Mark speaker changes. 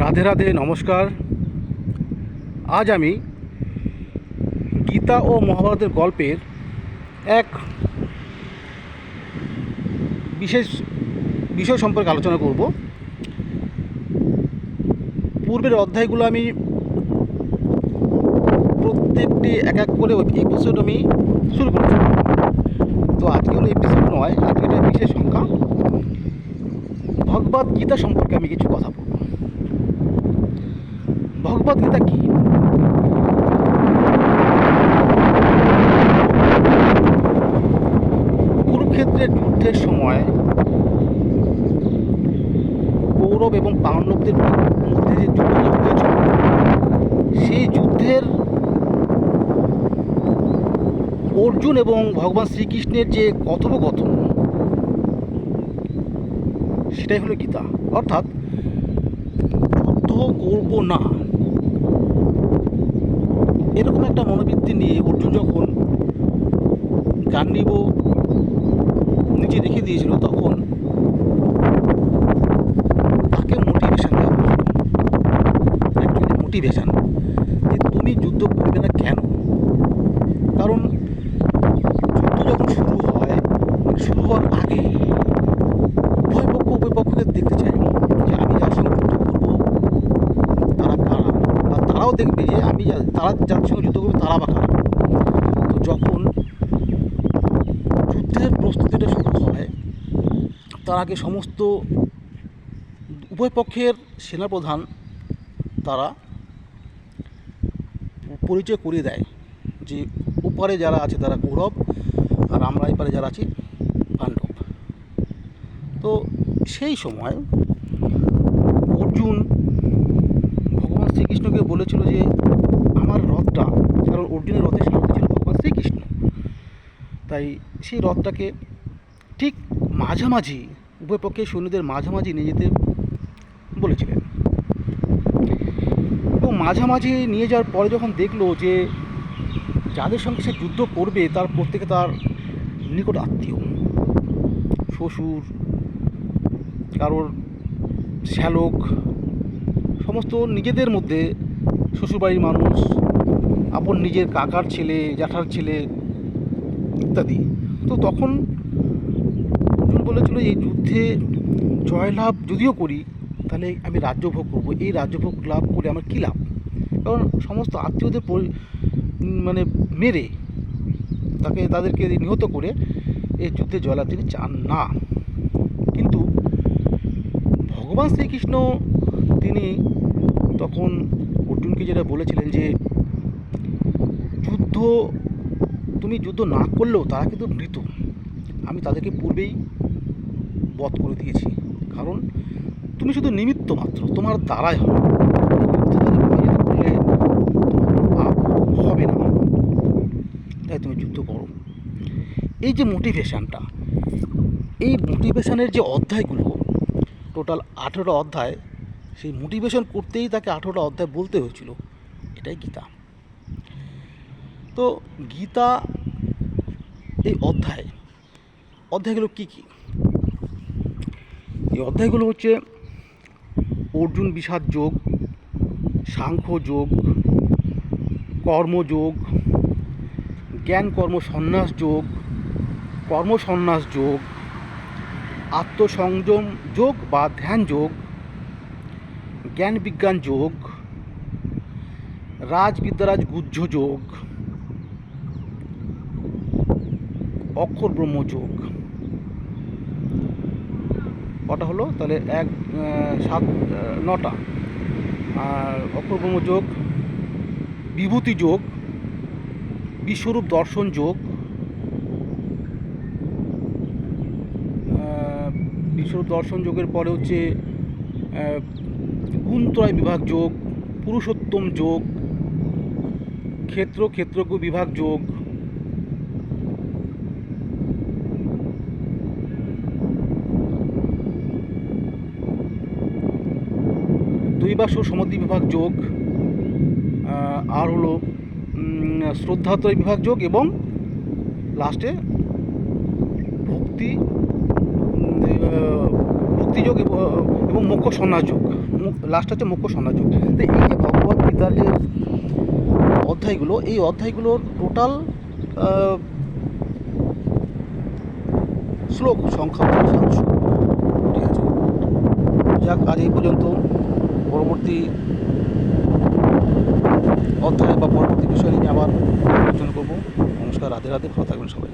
Speaker 1: রাধে রাধে, নমস্কার। আজ আমি গীতা ও মহাভারতের গল্পের এক বিশেষ বিষয় সম্পর্কে আলোচনা করব। পূর্বের অধ্যায়গুলো আমি প্রত্যেকটি এক এক করে এপিসোড আমি শুরু করেছি। তো আজকে হলো এপিসোড নয়, আজকে একটা বিশেষ সংখ্যা। ভগবদ গীতা সম্পর্কে আমি কিছু কথা বলব। ভগবদ গীতা কী? কুরুক্ষেত্রের যুদ্ধের সময় কৌরব এবং পাণ্ডবদের মধ্যে যে যুদ্ধটা হয়েছিল, সেই যুদ্ধের অর্জুন এবং ভগবান শ্রীকৃষ্ণের যে কথোপকথন, সেটাই হলো গীতা। অর্থাৎ যুদ্ধ করব না, এরকম একটা মনোবৃত্তি নিয়ে অর্জুন যখন গান্ডীব নিচে রেখে দিয়েছিল, তখন তাকে মোটিভেশন দেওয়া হয়েছিল। অ্যাকচুয়ালি মোটিভেশন যে তুমি যুদ্ধ করবে না কেন? কারণ যুদ্ধ যখন শুরু হয়, শুরু হওয়ার আগে উভয় পক্ষকে দেখতে চাই যে আমি যার সঙ্গে যুদ্ধ করবো তারা কারা, বা তারাও দেখবে যে তারা যার সঙ্গে যুদ্ধ করবে তারা বা কারা। তো যখন যুদ্ধের প্রস্তুতিটা শুরু হয়, তার আগে সমস্ত উভয় পক্ষের সেনাপ্রধান তারা পরিচয় করিয়ে দেয় যে ওপারে যারা আছে তারা কৌরব, আর আমরা এপারে যারা আছি পাণ্ডব। তো সেই সময় অর্জুন ভগবান শ্রীকৃষ্ণকে বলেছিল যে আমার রথটা, কারণ অর্জুনের রথের সারথি ছিল ভগবান শ্রীকৃষ্ণ, তাই সেই রথটাকে ঠিক মাঝামাঝি, উভয় পক্ষের সৈন্যদের মাঝামাঝি নিয়ে যেতে বলেছিলেন। এবং মাঝামাঝি নিয়ে যাওয়ার পরে যখন দেখলো যে যাদের সঙ্গে সে যুদ্ধ করবে তার প্রত্যেকে তার নিকট আত্মীয়, শ্বশুর, কারোর শ্যালক, সমস্ত নিজেদের মধ্যে শ্বশুরবাড়ির মানুষ, আপন নিজের কাকার ছেলে, জ্যাঠার ছেলে ইত্যাদি। তো তখন অর্জুন বলেছিল এই যুদ্ধে জয়লাভ যদিও করি, তাহলে আমি রাজ্যভোগ করবো। এই রাজ্যভোগ লাভ করে আমার কী লাভ? কারণ সমস্ত আত্মীয়দের মানে মেরে তাদেরকে নিহত করে এই যুদ্ধে জয়লাভ তিনি চান না। কিন্তু ভগবান শ্রীকৃষ্ণ তিনি তখন অর্জুনকে যেটা বলেছিলেন যে তুমি যুদ্ধ না করলেও তারা কিন্তু মৃত, আমি তাদেরকে পূর্বেই বধ করে দিয়েছি। কারণ তুমি শুধু নিমিত্ত মাত্র, তোমার দ্বারাই হবে, যুদ্ধে তাদের পরাজিত করলে তোমার পাপ হবে না, তাই তুমি যুদ্ধ করো। এই যে মোটিভেশানটা, এই মোটিভেশানের যে অধ্যায়গুলো, টোটাল 18টা অধ্যায়, সেই মোটিভেশন করতেই তাকে 18টা অধ্যায় বলতে হয়েছিল। এটাই গীতা। তো গীতা এই অধ্যায়গুলো কী কী? এই অধ্যায়গুলো হচ্ছে অর্জুন বিষাদ যোগ, সাংখ্য যোগ, কর্মযোগ, জ্ঞান কর্ম সন্ন্যাস যোগ, কর্মসন্ন্যাস যোগ, আত্মসংযম যোগ বা ধ্যান যোগ, জ্ঞান বিজ্ঞান যোগ, রাজবিদ্যারাজ গুহ্য যোগ, অক্ষর ব্রহ্ম যোগ। কটা হলো তাহলে? 9টা। আর অক্ষর ব্রহ্ম যোগ, বিভূতি যোগ, বিশ্বরূপ দর্শন যোগ, বিশ্বরূপ দর্শন যোগের পরে হচ্ছে গুণত্রয় বিভাগ যোগ, পুরুষোত্তম যোগ, ক্ষেত্রজ্ঞ বিভাগ যোগ, দৈবাস্য সমাধি বিভাগ যোগ, আর হলো শ্রদ্ধাত্রয় বিভাগ যোগ, এবং লাস্টে ভক্তি ভক্তিযোগ এবং মোক্ষ সন্ন্যাস যোগ। লাস্ট হচ্ছে মোক্ষ সন্ন্যাস যোগ। তো এই যে ভগবদ গীতার যে অধ্যায়গুলো, এই অধ্যায়গুলোর টোটাল শ্লোক সংখ্যা হচ্ছে 700। ঠিক আছে, যাক আজ এই পর্যন্ত। পরবর্তী অধ্যায় বা পরবর্তী বিষয় নিয়ে আবার আলোচনা করবো। নমস্কার, রাধে রাধে, ভালো থাকবেন সবাই।